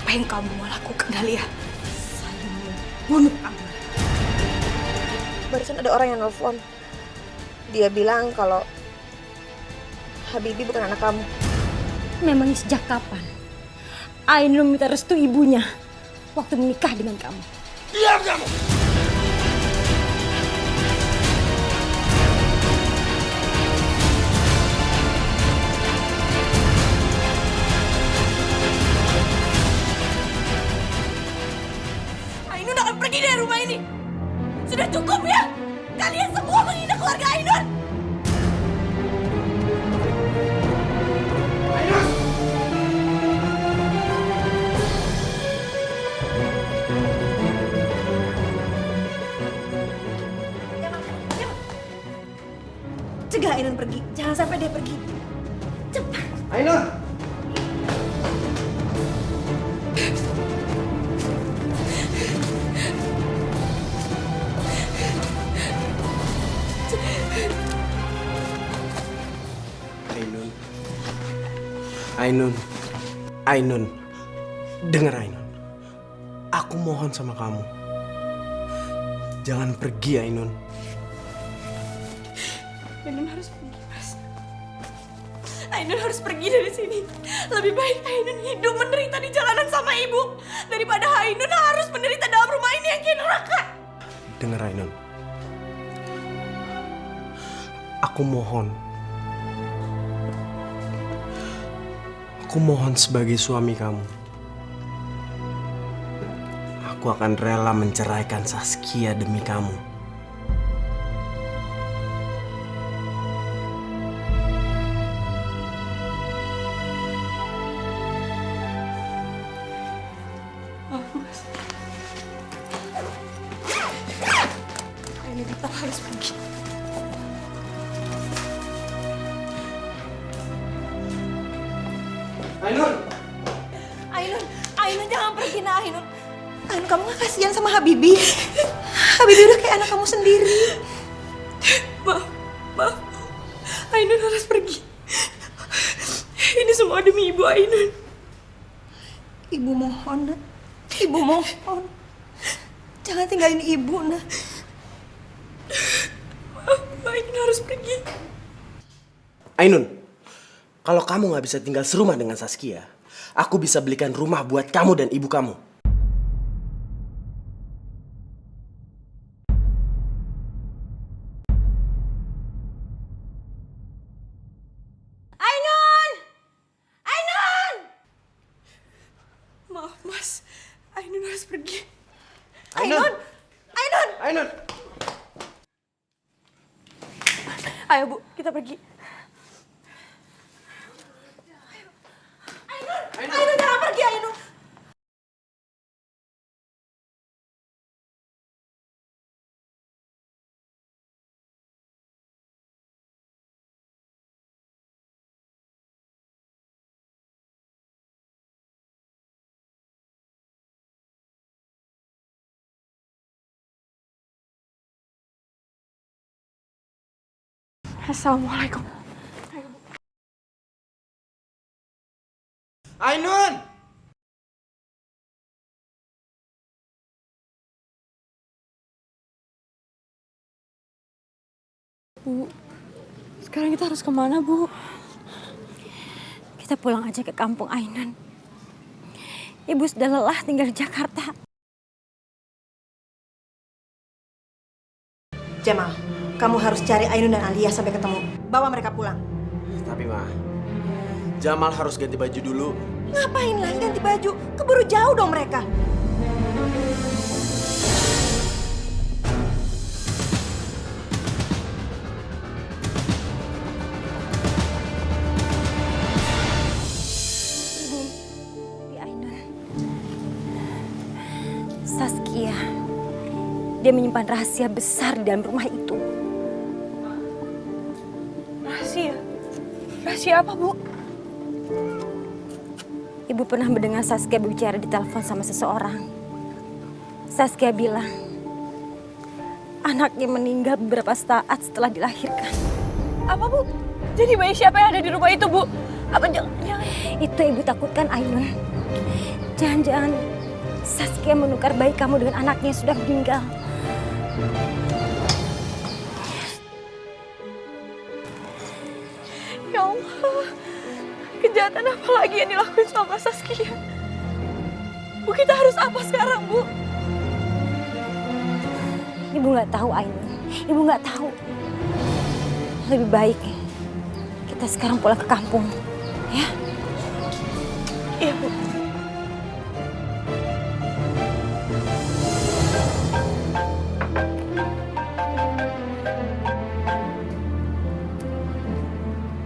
Apa yang kamu mau lakukan, Dahlia? Saya mau bunuh kamu. Barusan ada orang yang nelfon. Dia bilang kalau Habibi bukan anak kamu. Memangnya sejak kapan Ainun minta restu ibunya waktu menikah dengan kamu? Diam kamu! Ainun akan pergi dari rumah ini. Sudah cukup ya? Kalian semua menghina keluarga Ainun. Cegah Ainun pergi. Jangan sampai dia pergi. Cepat. Ainun! Ainun. Ainun. Ainun. Dengar Ainun. Aku mohon sama kamu. Jangan pergi Ainun. Ainun harus pergi, Mas. Ainun harus pergi dari sini. Lebih baik Ainun hidup menderita di jalanan sama ibu daripada Ainun harus menderita dalam rumah ini yang kayak neraka. Dengar Ainun. Aku mohon. Aku mohon sebagai suami kamu. Aku akan rela menceraikan Saskia demi kamu. Maaf, Mas. Ainun tetap harus pergi. Ainun! Ainun jangan pergi nak Ainun. Ainun kamu gak kasihan sama Habibi. Habibi udah kayak anak kamu sendiri. Maaf. Ainun harus pergi. Ini semua demi ibu Ainun. Ibu mohon nak. Ibu mohon. Jangan tinggalin ibu nak. Ainun harus pergi. Ainun, kalau kamu gak bisa tinggal serumah dengan Saskia, aku bisa belikan rumah buat kamu dan ibu kamu. Maaf, Mas. Ainun harus pergi. Ainun! Ainun! Ainun! Ayo, Bu, kita pergi. Ainun jangan pergi Ainun. Assalamualaikum. Ainun! Bu, sekarang kita harus kemana, Bu? Kita pulang aja ke kampung Ainun. Ibu sudah lelah tinggal di Jakarta. Jamal, kamu harus cari Ainun dan Alia sampai ketemu. Bawa mereka pulang. Tapi Ma, Jamal harus ganti baju dulu. Ngapain lagi ganti baju? Keburu jauh dong mereka. Di Ainun. Saskia. Dia menyimpan rahasia besar di dalam rumah itu. Rahasia? Rahasia apa, Bu? Ibu pernah mendengar Saskia berbicara di telepon sama seseorang. Saskia bilang, anaknya meninggal beberapa saat setelah dilahirkan. Apa, Bu? Jadi bayi siapa yang ada di rumah itu, Bu? Apa jangan... Itu ibu takutkan, Ainun. Jangan-jangan Saskia menukar bayi kamu dengan anaknya yang sudah meninggal. Ya Allah, kejahatan apa lagi yang dilakuin sama Saskia? Bu, kita harus apa sekarang, Bu? Ibu nggak tahu, Ainun. Ibu nggak tahu. Lebih baik kita sekarang pulang ke kampung, ya? Iya, Bu.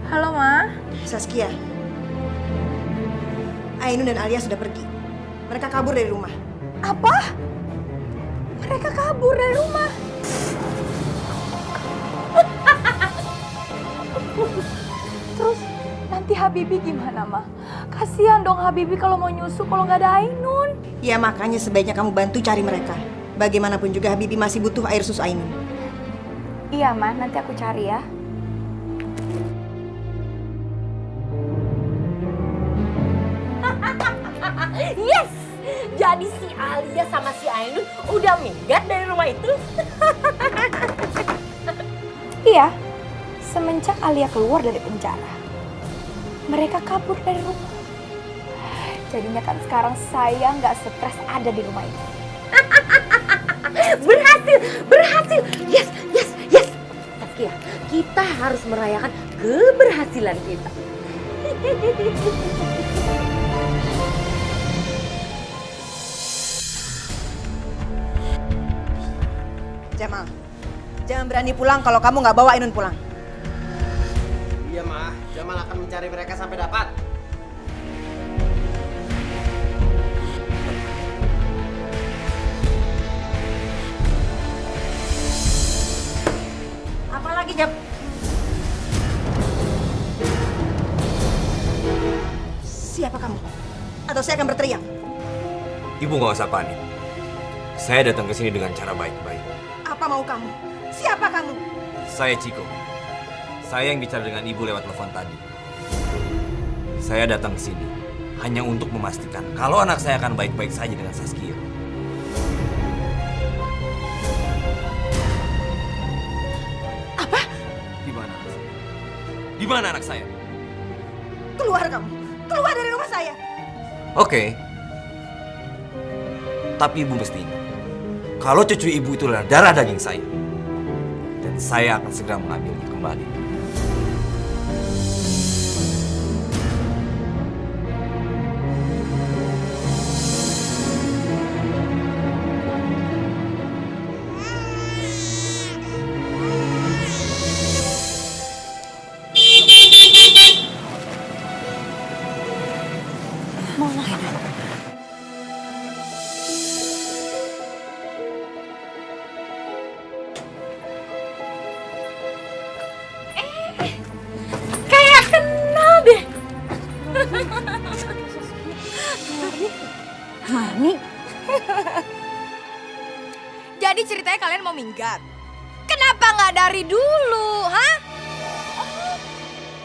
Halo, Ma. Saskia. Ainun dan Alia sudah pergi. Mereka kabur dari rumah. Apa? Mereka kabur dari rumah. Terus nanti Habibi gimana, Ma? Kasihan dong Habibi kalau mau nyusu kalau nggak ada Ainun. Ya makanya sebaiknya kamu bantu cari mereka. Bagaimanapun juga Habibi masih butuh air susu Ainun. Iya, Ma. Nanti aku cari ya. Yes! Jadi si Alia sama si Ainun udah minggat dari rumah itu. Iya. Semenjak Alia keluar dari penjara, mereka kabur dari rumah. Jadinya kan sekarang saya nggak stres ada di rumah ini. Berhasil, berhasil. Yes, yes, yes. Saskia, kita harus merayakan keberhasilan kita. Jamal, jangan berani pulang kalau kamu nggak bawa Ainun pulang. Iya, Ma. Jamal akan mencari mereka sampai dapat. Apalagi, Jam? Siapa kamu? Atau saya akan berteriak? Ibu nggak usah panik. Saya datang ke sini dengan cara baik-baik. Apa mau kamu? Siapa kamu? Saya Ciko. Saya yang bicara dengan ibu lewat telepon tadi. Saya datang ke sini hanya untuk memastikan kalau anak saya akan baik-baik saja dengan Saskia. Apa? Di mana anak saya? Di mana anak saya? Keluar kamu! Keluar dari rumah saya! Oke. Tapi ibu mesti ingat, kalau cucu ibu itu adalah darah daging saya. Dan saya akan segera mengambilnya kembali. Kayak kenal deh. Marni, Jadi ceritanya kalian mau minggat? Kenapa nggak dari dulu, hah? Oh,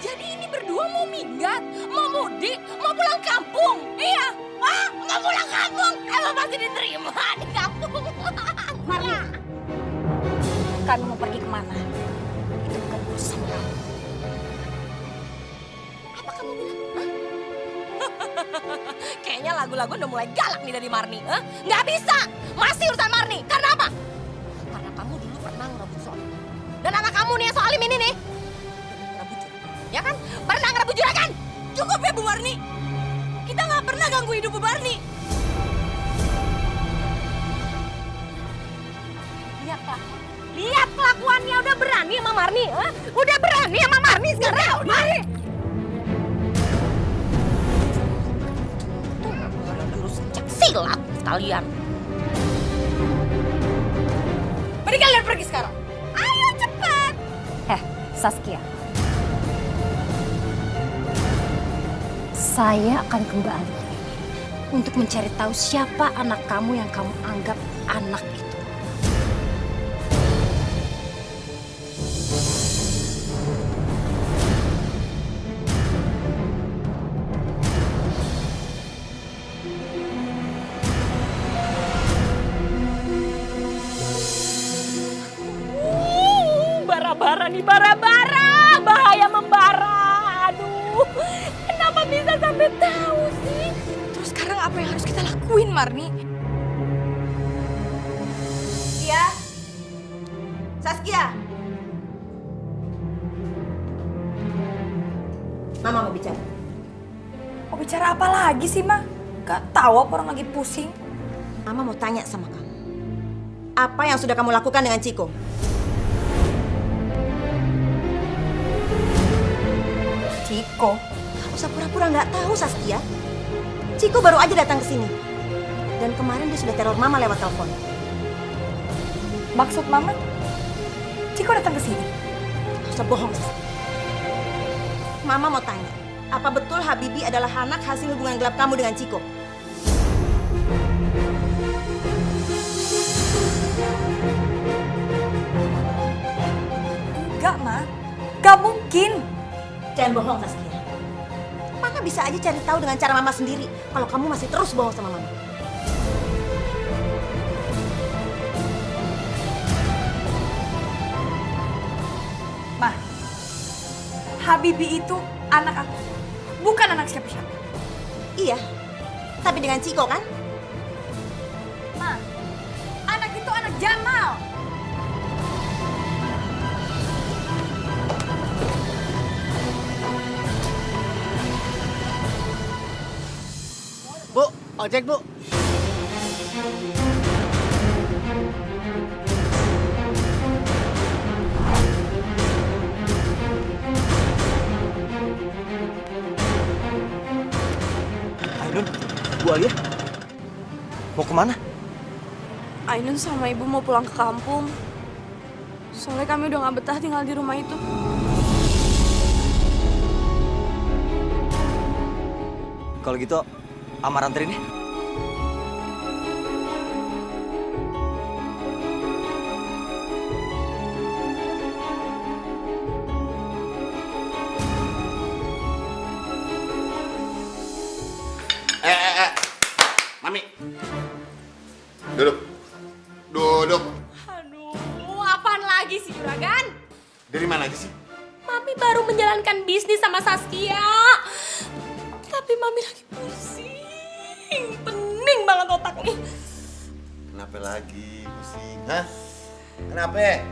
jadi ini berdua mau minggat, mau mudik, mau pulang kampung? Iya, ah, mau pulang kampung? Emang pasti diterima di kampung. Marni, kami mau pergi kemana? Itu bukan urusan kamu. Apa kamu bilang? Hah? Kayaknya lagu-lagu udah mulai galak nih dari Marni. Hah? Nggak bisa, masih urusan Marni. Karena apa? Karena kamu dulu pernah ngerebut Soalim. Dan anak kamu nih yang Soalim ini nih. Ngerebut juragan. Ya kan? Pernah ngerebut juragan. Cukup ya Bu Marni. Kita nggak pernah ganggu hidup Bu Marni. Lihat kelakuannya udah berani sama Marni. Hah? Udah berani sama Marni sekarang. Marni. Jurus cek silat sekalian. Mari kalian pergi sekarang. Ayo cepat. Saskia. Saya akan kembali untuk mencari tahu siapa anak kamu yang kamu anggap anak itu. bara-bara, bahaya membara. Aduh, kenapa bisa sampai tahu sih? Terus sekarang apa yang harus kita lakuin, Marni? Saskia? Saskia? Mama mau bicara. Mau bicara apa lagi sih, Ma? Gak tahu apa orang lagi pusing. Mama mau tanya sama kamu. Apa yang sudah kamu lakukan dengan Ciko? Ciko? Gak usah pura-pura nggak tahu, Saskia. Ciko baru aja datang ke sini. Dan kemarin dia sudah teror Mama lewat telepon. Maksud Mama? Ciko datang ke sini? Gak usah bohong, Saskia. Mama mau tanya, apa betul Habibi adalah anak hasil hubungan gelap kamu dengan Ciko? Enggak, Ma. Gak mungkin. Jangan bohong, Saskia. Mama bisa aja cari tahu dengan cara Mama sendiri kalau kamu masih terus bohong sama Mama. Ma, Habibi itu anak aku, bukan anak siapa-siapa. Iya, tapi dengan Ciko kan? Ma, anak itu anak Jamal. Bu, ojek bu. Ainun, Bu Alia, mau kemana? Ainun sama ibu mau pulang ke kampung. Soalnya kami udah gak betah tinggal di rumah itu. Kalau gitu, Amar anterin ya. Mami. Duduk. Duduk. Aduh, apaan lagi sih Juragan? Dari mana aja sih? Mami baru menjalankan bisnis sama Saskia. Tapi Mami lagi pusing. Pening banget otaknya. Kenapa lagi pusing? Hah? Kenapa?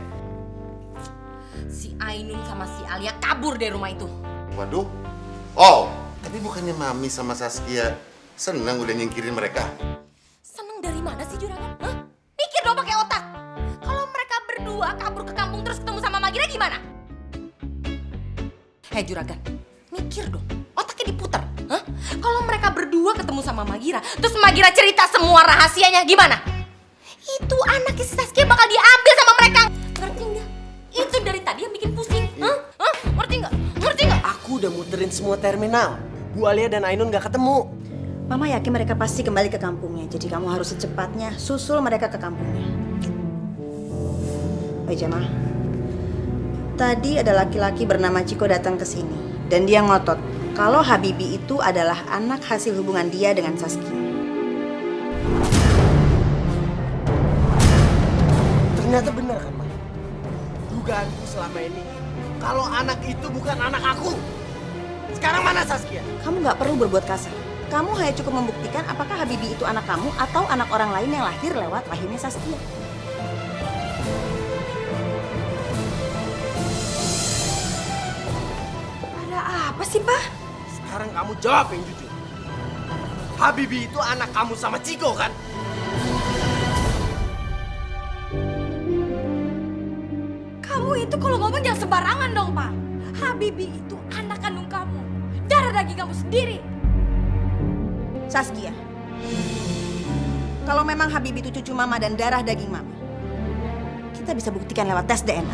Si Ainun sama si Alia kabur dari rumah itu. Waduh. Oh, tapi bukannya Mami sama Saskia senang udah nyingkirin mereka? Seneng dari mana sih Juragan? Hah? Mikir dong pakai otak. Kalau mereka berdua kabur ke kampung terus ketemu sama Magira gimana? Hei Juragan, mikir dong. Otaknya diputar. Hah? Kalau mereka berdua ketemu sama Magira, terus Magira cerita semua rahasianya gimana? Itu anaknya si Saskia bakal diambil sama mereka. Ngerti nggak? Itu dari tadi yang bikin pusing. Hah? Hah? Ngerti nggak? Ngerti nggak? Aku udah muterin semua terminal. Bu Alia dan Ainun gak ketemu. Mama yakin mereka pasti kembali ke kampungnya. Jadi kamu harus secepatnya susul mereka ke kampungnya. Baik, Jamal. Tadi ada laki-laki bernama Ciko datang ke sini. Dan dia ngotot kalau Habibi itu adalah anak hasil hubungan dia dengan Saskia. Ternyata benar kan, Ma? Dugaanku selama ini, kalau anak itu bukan anak aku. Sekarang mana Saskia? Kamu nggak perlu berbuat kasar. Kamu hanya cukup membuktikan apakah Habibi itu anak kamu atau anak orang lain yang lahir lewat rahimnya Saskia. Ada apa sih, Pak? Sekarang kamu jawab yang jujur. Habibi itu anak kamu sama Ciko kan? Kamu itu kalau ngomong jangan sembarangan dong, Pak. Habibi itu anak kandung kamu. Darah daging kamu sendiri. Saskia, kalau memang Habibi itu cucu Mama dan darah daging Mama, kita bisa buktikan lewat tes DNA.